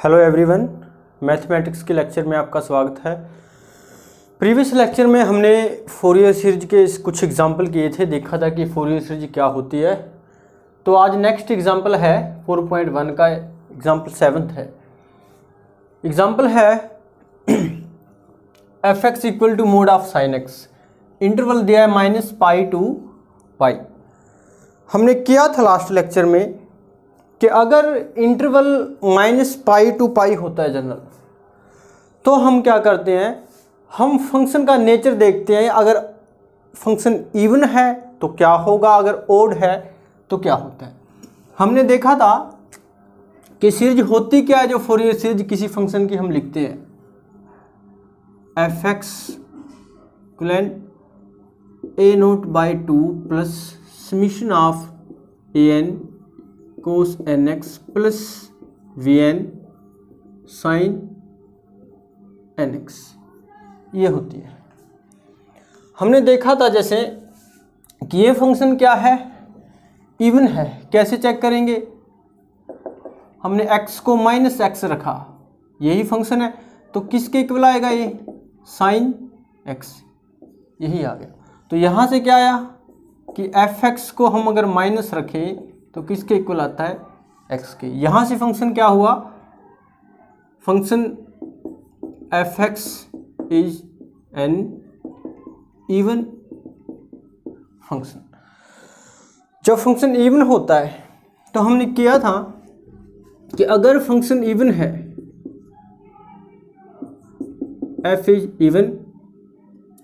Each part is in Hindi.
हेलो एवरीवन, मैथमेटिक्स के लेक्चर में आपका स्वागत है। प्रीवियस लेक्चर में हमने फोरियर सीरीज के कुछ एग्जाम्पल किए थे, देखा था कि फोरियर सीरीज क्या होती है। तो आज नेक्स्ट एग्जाम्पल है 4.1 का एग्जाम्पल 7th है। एग्जाम्पल है f x equal to mod of sine x, interval दिया है -π to π। हमने किया था लास्ट लेक्चर में कि अगर इंटरवल -π to π होता है जनरल, तो हम क्या करते हैं, हम फंक्शन का नेचर देखते हैं। अगर फंक्शन इवन है तो क्या होगा, अगर ओड है तो क्या होता है। हमने देखा था कि सीरीज होती क्या है, जो फोरियर सीरीज किसी फंक्शन की हम लिखते हैं F x a0/2 plus summation of an cos nx plus vn sin nx, ये होती है। हमने देखा था जैसे कि ये फंक्शन क्या है, इवन है। कैसे चेक करेंगे, हमने x को -x रखा, यही फंक्शन है, तो किसके इक्वल आएगा ये, sin x, यही आ गया। तो यहाँ से क्या आया कि एफ एक्स को हम अगर माइनस रखें तो किसके इक्वल आता है, x के। यहाँ से फंक्शन क्या हुआ, function F x is an even function. जब फंक्शन इवन होता है तो हमने किया था कि अगर फंक्शन इवन है, एफ इज इवन,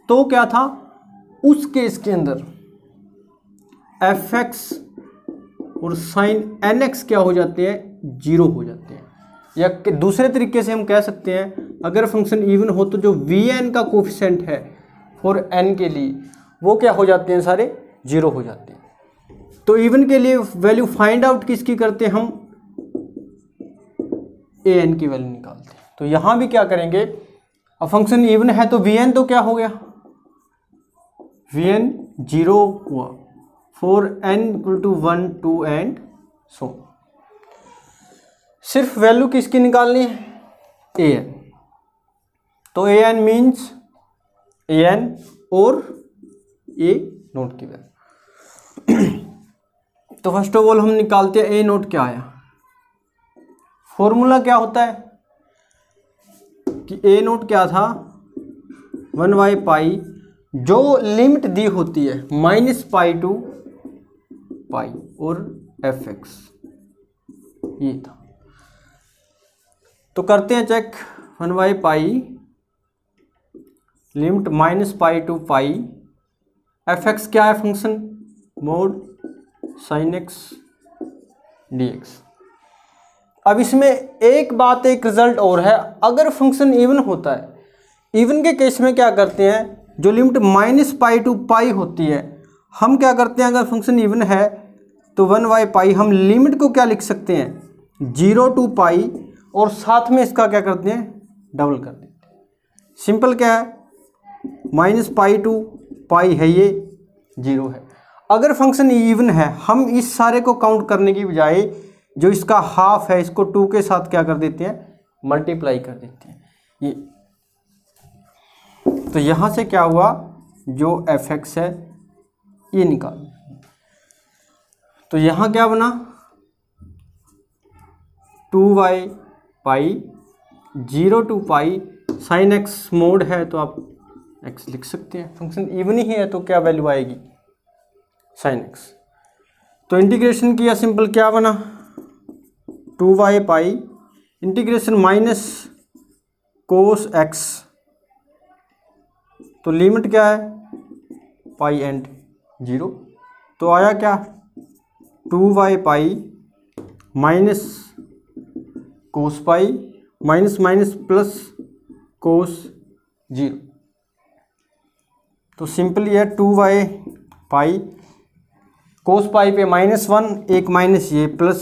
तो क्या था उस केस के अंदर एफ एक्स और साइन एन एक्स क्या हो जाते हैं, 0 हो जाते हैं। या दूसरे तरीके से हम कह सकते हैं, अगर फंक्शन इवन हो तो जो वी एन का कोफिशिएंट है फॉर एन के लिए, वो क्या हो जाते हैं, सारे 0 हो जाते हैं। तो इवन के लिए वैल्यू फाइंड आउट किसकी करते हैं, हम ए एन की वैल्यू निकालते हैं। तो यहाँ भी क्या करेंगे, अब फंक्शन इवन है तो वी एन तो क्या हो गया, वी एन 0 हुआ for n equal to 1 2 and so. सिर्फ वैल्यू किसकी निकालनी है, ए एन। तो a n means a n और ए नोट की वैल्यू। तो फर्स्ट ऑफ ऑल हम निकालते हैं ए नोट क्या आया। फॉर्मूला क्या होता है कि ए नोट क्या था, 1/π, जो लिमिट दी होती है -π to π और एफ एक्स, ये था। तो करते हैं check, 1/π limit -π to π, f x क्या है function, mod sine x dx। अब इसमें एक बात, एक रिजल्ट और है, अगर फंक्शन इवन होता है, इवन के केस में क्या करते हैं, जो लिमिट -π to π होती है, हम क्या करते हैं, अगर फंक्शन इवन है तो 1/π हम लिमिट को क्या लिख सकते हैं, 0 to π, और साथ में इसका क्या करते हैं, डबल कर देते हैं। सिंपल क्या है, -π to π है, ये 0 है। अगर फंक्शन इवन है, हम इस सारे को काउंट करने की बजाय जो इसका हाफ है, इसको 2 के साथ क्या कर देते हैं, मल्टीप्लाई कर देते हैं ये। तो यहाँ से क्या हुआ, जो एफ एक्स है ये निकाल। तो यहाँ क्या बना, 2/π 0 to π, साइन एक्स मोड है तो आप x लिख सकते हैं। फंक्शन इवन ही है तो क्या वैल्यू आएगी, साइन एक्स। तो इंटीग्रेशन किया, सिंपल क्या बना, 2/π इंटीग्रेशन माइनस कोस एक्स, तो लिमिट क्या है, π एंड 0। तो आया क्या, 2/π minus cos pi minus minus plus cos 0। तो सिंपली है 2/π, कोस पाई पे -1, एक माइनस ये प्लस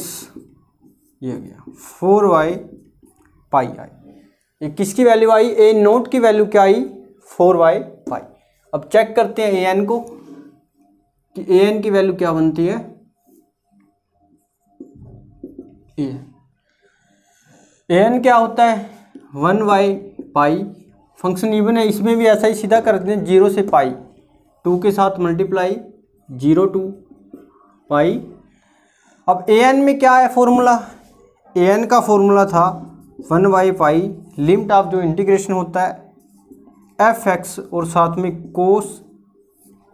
ये हो गया, 4/π आई। ये किसकी वैल्यू आई, ए नोट की वैल्यू क्या आई, 4/π। अब चेक करते हैं ए एन को कि ए एन की वैल्यू क्या बनती है, ये an क्या होता है 1/पाई, फंक्शन इवन है, इसमें भी ऐसा ही सीधा करते हैं 0 से पाई, 2 के साथ मल्टीप्लाई 0 to पाई। अब an में क्या है फॉर्मूला, an का फॉर्मूला था 1/पाई लिमिट ऑफ जो इंटीग्रेशन होता है fx और साथ में cos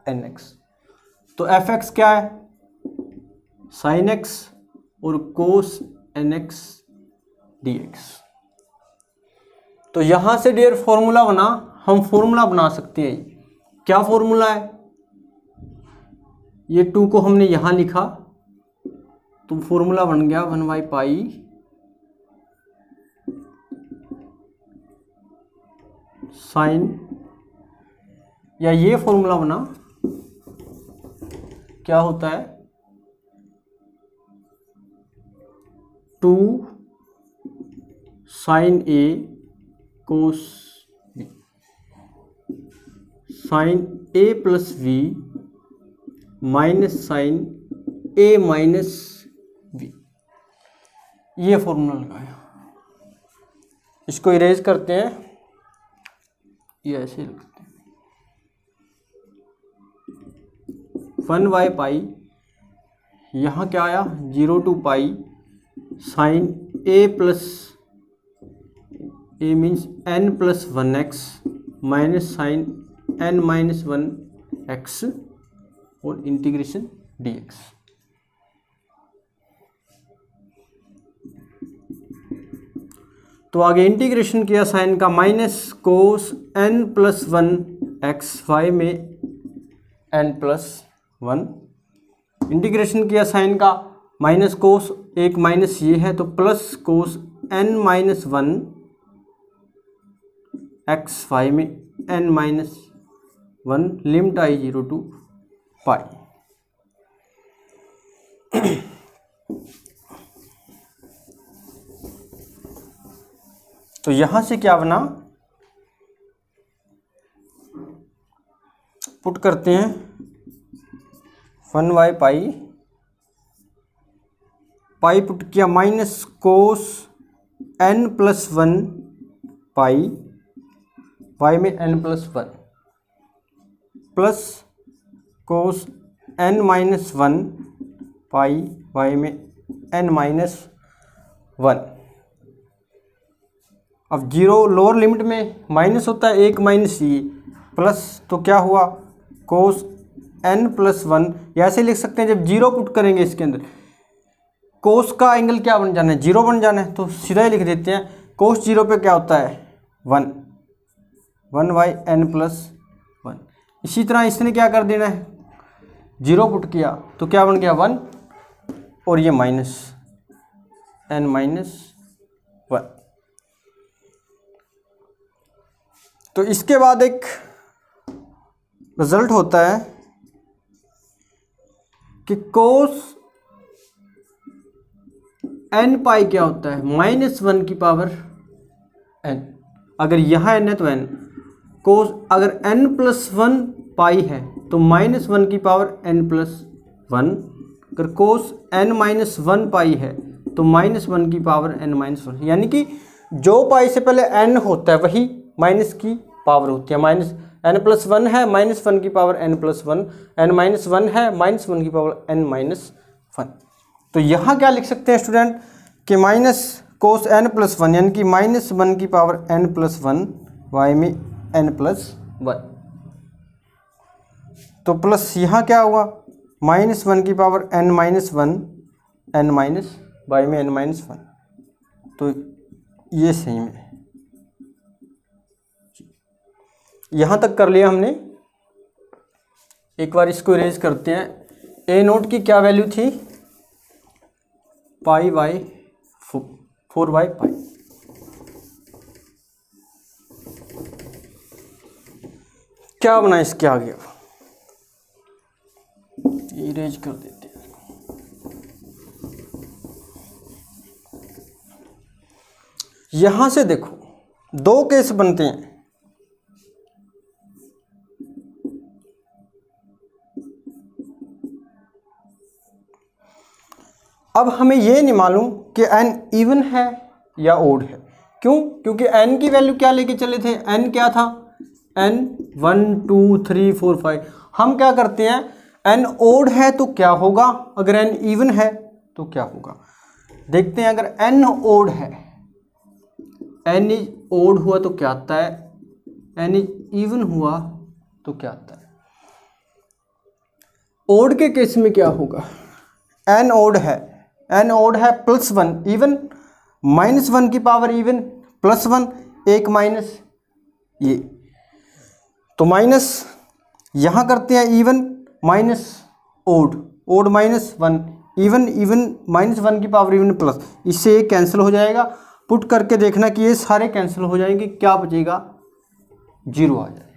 nx। तो fx क्या है sin x और cos nx dx। तो यहां से डियर फॉर्मूला बना, हम फॉर्मूला बना सकते हैं। क्या फॉर्मूला है, ये 2 को हमने यहां लिखा तो फॉर्मूला बन गया 1/पाई साइन, या ये फॉर्मूला बना, क्या होता है 2 sine a cos b, sine a plus b minus sine a minus b, ये फॉर्मूला लगाया। इसको इरेज करते हैं, ये ऐसे लिखते हैं 1/पाई, यहाँ क्या आया 0 to pi sine a plus a means n plus 1x minus sine n minus 1x और इंटीग्रेशन dx। तो आगे इंटीग्रेशन किया साइन का minus cos n plus 1x, y में n प्लस 1, इंटीग्रेशन किया साइन का माइनस कोस, एक माइनस ये है तो plus cos n minus 1 x, y में n minus 1 limit I 0 to पाई। तो यहां से क्या बना, पुट करते हैं 1/पाई, पाई पुट किया माइनस कोस n प्लस 1 पाई, y में n plus 1 plus cos n minus 1 पाई, y में n माइनस 1। अब 0 लोअर लिमिट में माइनस होता है, एक माइनस ये प्लस, तो क्या हुआ कोस n प्लस 1, ऐसे लिख सकते हैं जब 0 पुट करेंगे इसके अंदर कोस का एंगल क्या बन जाना है 0 बन जाना है, तो सीधा ही लिख देते हैं कोस 0 पे क्या होता है 1/n प्लस 1। इसी तरह इसने क्या कर देना है 0 पुट किया तो क्या बन गया 1 और ये माइनस n माइनस 1। तो इसके बाद एक रिजल्ट होता है कि कोस n पाई क्या होता है -1 की पावर n, अगर यहाँ n है तो n, कोस अगर n प्लस 1 पाई है तो -1 की पावर n प्लस 1, अगर कोस n माइनस 1 पाई है तो -1 की पावर n माइनस 1, यानी कि जो पाई से पहले n होता है वही माइनस की पावर होती है। माइनस n प्लस 1 है -1 की power n plus 1, n minus 1 है -1 की पावर n माइनस 1। तो यहाँ क्या लिख सकते हैं स्टूडेंट कि माइनस कोस n प्लस 1 यानी कि -1 की पावर n प्लस 1, y में n प्लस 1, तो प्लस यहाँ क्या हुआ -1 की power n minus 1, n minus y में n माइनस 1। तो ये सही में यहाँ तक कर लिया हमने। एक बार इसको इरेज करते हैं। ए नोट की क्या वैल्यू थी π/4/पाई। क्या बना इसके आगे, इरेज कर देते हैं। यहां से देखो दो केस बनते हैं। अब हमें ये नहीं मालूम कि n इवन है या ओड है। क्यों? क्योंकि n की वैल्यू क्या लेके चले थे, n क्या था, n 1 2 3 4 5। हम क्या करते हैं, n ओड है तो क्या होगा, अगर n इवन है तो क्या होगा, देखते हैं। अगर n ओड है, n इज ओड हुआ तो क्या आता है, n इज इवन हुआ तो क्या आता है। ओड के केस में क्या होगा, n ओड है, n ओड है +1 इवन, -1 की पावर इवन +1 एक माइनस ये, तो माइनस यहाँ करते हैं even minus odd, odd -1 even, even -1 की पावर इवन प्लस, इससे ये कैंसिल हो जाएगा। पुट करके देखना कि ये सारे कैंसिल हो जाएंगे, क्या बचेगा, 0 आ जाएगा।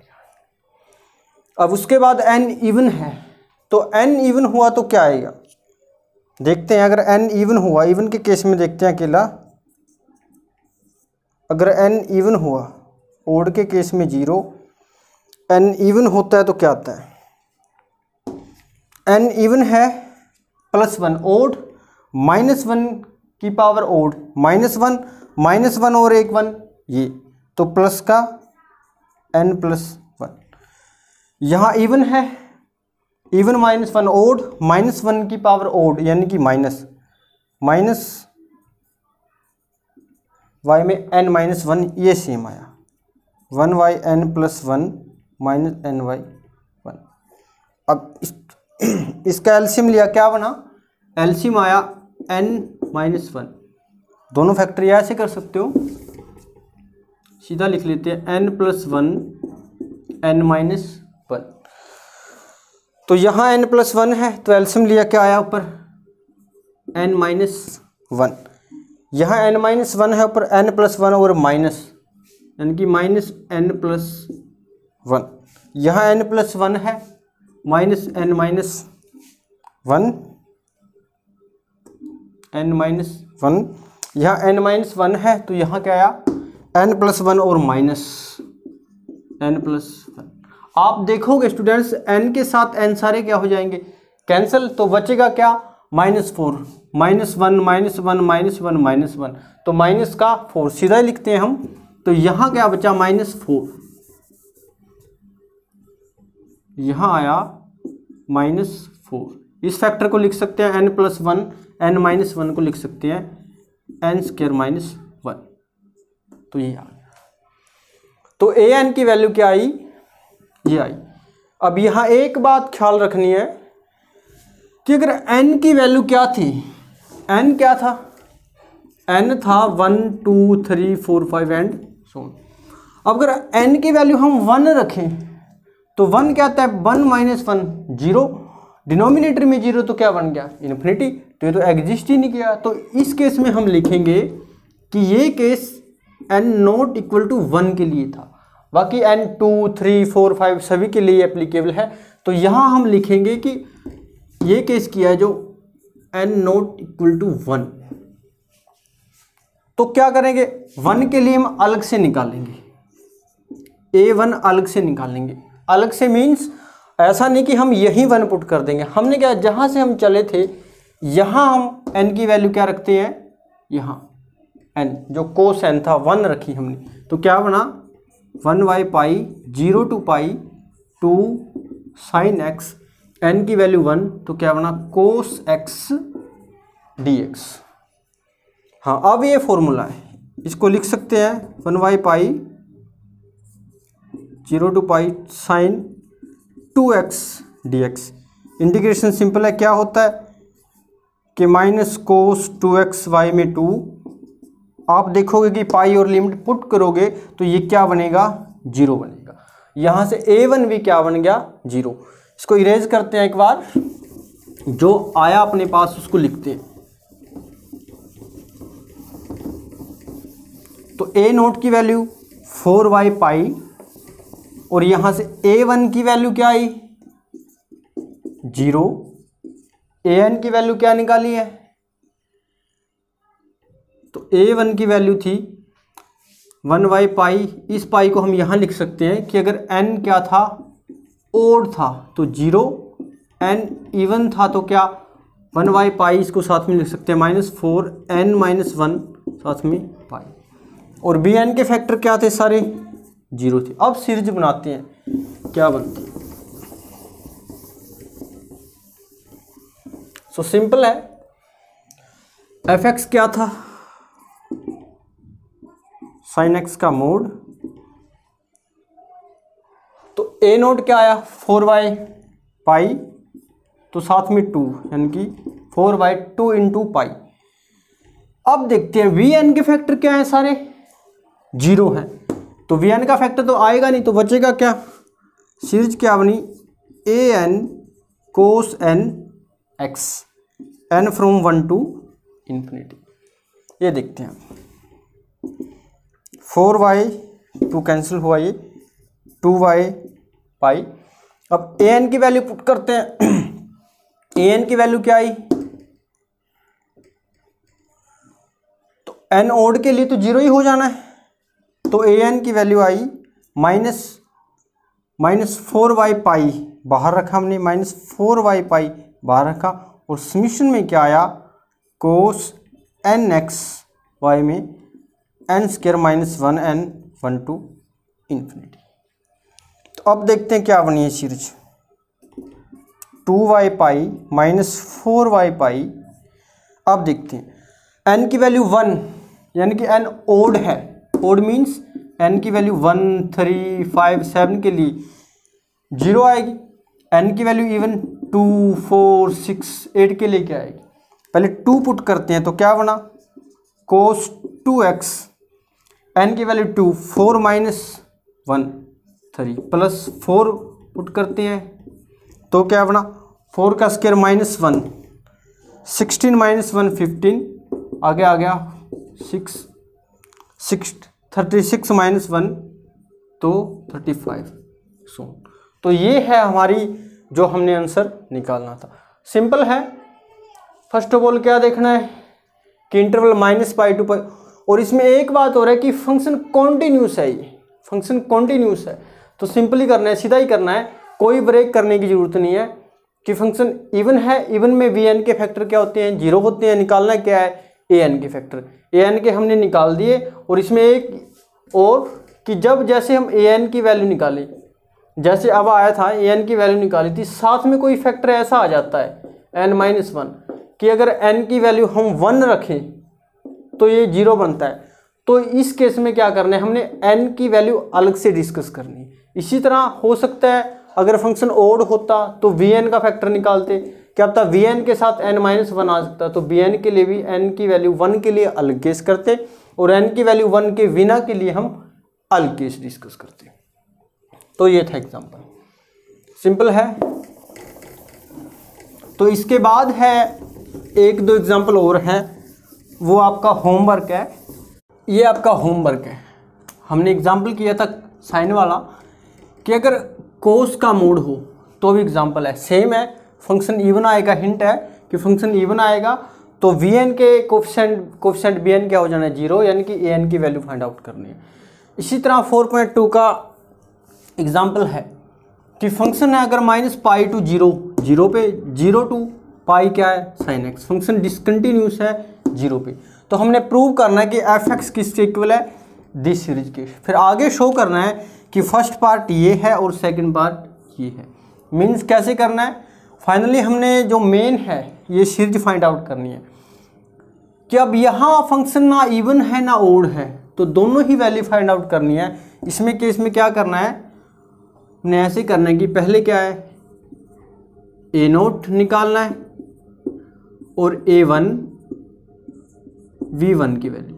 अब उसके बाद n इवन है, तो n इवन हुआ तो क्या आएगा, देखते हैं। अगर n इवन हुआ, इवन के केस में देखते हैं अकेला, अगर n इवन हुआ, ओड के केस में 0, n इवन होता है तो क्या आता है, n इवन है +1 ओड, -1 की पावर ओड -1 और एक 1 ये, तो प्लस का n+1। यहाँ इवन है, इवन -1 ओड, -1 की पावर ओड यानी कि माइनस y में n-1, ये सेम आया 1yn+1 -ny1। अब इसका एलसीएम लिया, क्या बना, एलसीएम आया n-1। दोनों फैक्टर ऐसे कर सकते हो, सीधा लिख लेते हैं n+1 n-1। तो यहाँ n+1 है तो एलसीएम लिया, क्या आया ऊपर n-1, यहाँ n-1 है ऊपर n+1 और माइनस, यानी कि -n+1, यहाँ n+1 है -n-1 n-1, यहाँ n-1 है तो यहाँ क्या आया n+1 और -n+1। आप देखोगे स्टूडेंट्स, n के साथ n सारे क्या हो जाएंगे, कैंसिल, तो बचेगा क्या, -4 -1 -1 तो माइनस का 4 सीधा लिखते हैं हम। तो यहाँ क्या बचा, -4, यहाँ आया -4। इस फैक्टर को लिख सकते हैं n+1 n-1 को लिख सकते हैं n² -1, तो ये आ गया। तो an की वैल्यू क्या आई, ये आई। अब यहाँ एक बात ख्याल रखनी है कि अगर n की वैल्यू क्या थी, n क्या था, n था 1 2 3 4 5 एंड सो ऑन। अब अगर n की वैल्यू हम 1 रखें तो 1 क्या आता है, 1 -1 0, डिनोमिनेटर में 0 तो क्या बन गया, इन्फिनिटी, तो ये तो एग्जिस्ट ही नहीं किया। तो इस केस में हम लिखेंगे कि ये केस n≠1 के लिए था, बाकी n 2 3 4 5 सभी के लिए एप्लीकेबल है। तो यहाँ हम लिखेंगे कि ये केस किया है जो n≠1। तो क्या करेंगे, 1 के लिए हम अलग से निकालेंगे, a1 अलग से निकालेंगे। अलग से मीन्स ऐसा नहीं कि हम यही 1 पुट कर देंगे, हमने क्या, जहाँ से हम चले थे यहाँ हम n की वैल्यू क्या रखते हैं, यहाँ n जो कोस n था 1 रखी हमने, तो क्या बना 1/π 0 to π 2 sin x, n की वैल्यू 1, तो क्या बना cos x dx। हाँ, अब ये फॉर्मूला है, इसको लिख सकते हैं 1/π 0 to π sin 2x dx। Integration simple है, क्या होता है कि -cos 2x y में 2, आप देखोगे कि पाई और लिमिट पुट करोगे तो ये क्या बनेगा, 0 बनेगा। यहाँ से a1 भी क्या बन गया, 0। इसको इरेज करते हैं एक बार, जो आया अपने पास उसको लिखते हैं। तो a0 की वैल्यू 4/π और यहाँ से a1 की वैल्यू क्या आई, 0। an की वैल्यू क्या निकाली है, तो a1 की वैल्यू थी 1/π। इस पाई को हम यहाँ लिख सकते हैं कि अगर n क्या था, ओड था तो 0, n इवन था तो क्या 1/π, इसको साथ में लिख सकते हैं -4 n-1 साथ में पाई, और बी एन के फैक्टर क्या थे, सारे 0 थे। अब सीरीज बनाते हैं, क्या बनती है। सो सिंपल है, एफ एक्स क्या था, साइन एक्स का मोड, तो ए नोट क्या आया 4/, तो साथ में 2, यानी कि 4/2 इंटू पाई। अब देखते हैं वी एन के फैक्टर क्या है, सारे 0 हैं, तो वी एन का फैक्टर तो आएगा नहीं, तो बचेगा क्या, सीरीज क्या बनी, a n cos n x, n from 1 to infinity. ये देखते हैं, 4/2 कैंसिल हुआ, ये 2/पाई। अब ए एन की वैल्यू पुट करते हैं, ए एन की वैल्यू क्या आई, तो एन ओड के लिए तो 0 ही हो जाना है, तो ए एन की वैल्यू आई -4/पाई, बाहर रखा हमने, -4/पाई बाहर रखा, और समीशन में क्या आया, कोस एन एक्स वाई में n square -1 n 1 to infinity. तो अब देखते हैं क्या बनी है सीरीज, 2/पाई -4/पाई। अब देखते हैं एन की वैल्यू 1, यानी कि एन ओड है, ओड मीन्स एन की वैल्यू 1, 3, 5, 7 के लिए 0 आएगी, एन की वैल्यू इवन 2, 4, 6, 8 के लिए क्या आएगी, पहले 2 पुट करते हैं, तो क्या बना, कोस 2x, एन की वैल्यू 2, 4 - 1 3, प्लस 4 पुट करते हैं, तो क्या बना, 4 का स्क्वायर -1, 16 - 1 15, आगे आ गया 6, 36 - 1 तो 35। तो ये है हमारी जो हमने आंसर निकालना था। सिंपल है, फर्स्ट ऑफ ऑल क्या देखना है कि इंटरवल -पाई टू पाई, और इसमें एक बात हो रहा है कि फंक्शन कॉन्टिन्यूस है, ये फंक्शन कॉन्टिन्यूस है, तो सिंपली करना है, सीधा ही करना है, कोई ब्रेक करने की जरूरत नहीं है कि फंक्शन इवन है, इवन में वी एन के फैक्टर क्या होते हैं, 0 होते हैं, निकालना क्या है, ए एन के फैक्टर, ए एन के हमने निकाल दिए। और इसमें एक और कि जब जैसे हम ए एन की वैल्यू निकालें, जैसे अब आया था ए एन की वैल्यू निकाली थी, साथ में कोई फैक्टर ऐसा आ जाता है n-1 कि अगर n की वैल्यू हम 1 रखें तो ये 0 बनता है, तो इस केस में क्या करना है, हमने n की वैल्यू अलग से डिस्कस करनी है। इसी तरह हो सकता है अगर फंक्शन ओड होता तो vn का फैक्टर निकालते, क्या पता vn के साथ n-1 आ सकता, तो vn के लिए भी n की वैल्यू 1 के लिए अलग केस करते, और n की वैल्यू 1 के बिना के लिए हम अलग केस डिस्कस करते। तो ये था एग्जांपल, सिंपल है। तो इसके बाद है 1-2 एग्जांपल और हैं, वो आपका होमवर्क है। ये आपका होमवर्क है, हमने एग्जांपल किया था साइन वाला कि अगर कोस का मोड हो तो भी एग्जांपल है, सेम है, फंक्शन इवन आएगा, हिंट है कि फंक्शन इवन आएगा तो वीएन के कोफिशिएंट बीएन क्या हो जाना है 0, यानी कि एन की वैल्यू फाइंड आउट करनी है। इसी तरह 4.2 का एग्जांपल है कि फंक्शन है अगर -पाई टू 0, 0 पे 0 टू पाई क्या है साइन एक्स, फंक्शन डिसकंटिन्यूस है 0 पे, तो हमने प्रूव करना है कि एफ एक्स किसके इक्वल है, दिस सीरीज के। फिर आगे शो करना है कि फर्स्ट पार्ट ये है और सेकंड पार्ट ये है, मीन्स कैसे करना है, फाइनली हमने जो मेन है ये सीरीज फाइंड आउट करनी है कि अब यहाँ फंक्शन ना इवन है ना ओड है, तो दोनों ही वैल्यू फाइंड आउट करनी है। इसमें केस में क्या करना है, हमने ऐसे करना है कि पहले क्या है ए नोट निकालना है और A1 V1 की वैल्यू,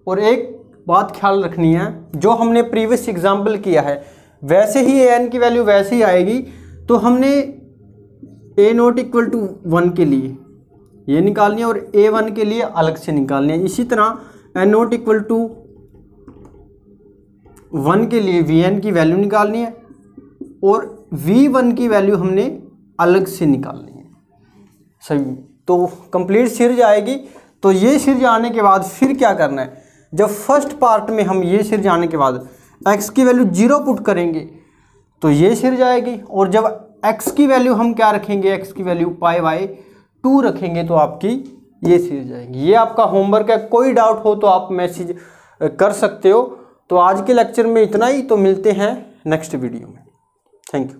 और एक बात ख्याल रखनी है, जो हमने प्रीवियस एग्जाम्पल किया है वैसे ही an की वैल्यू वैसे ही आएगी, तो हमने A नोट इक्वल टू 1 के लिए ये निकालनी है और A1 के लिए अलग से निकालनी है। इसी तरह n नोट इक्वल टू 1 के लिए Vn की वैल्यू निकालनी है और V1 की वैल्यू हमने अलग से निकालनी है। सही, तो कंप्लीट सीरीज आएगी। तो ये सीरीज आने के बाद फिर क्या करना है, जब फर्स्ट पार्ट में हम ये सीरीज आने के बाद x की वैल्यू 0 पुट करेंगे तो ये सीरीज आएगी, और जब x की वैल्यू हम क्या रखेंगे, x की वैल्यू π/2 रखेंगे तो आपकी ये सीरीज जाएगी। ये आपका होमवर्क है, कोई डाउट हो तो आप मैसेज कर सकते हो। तो आज के लेक्चर में इतना ही, तो मिलते हैं नेक्स्ट वीडियो में। Thank you.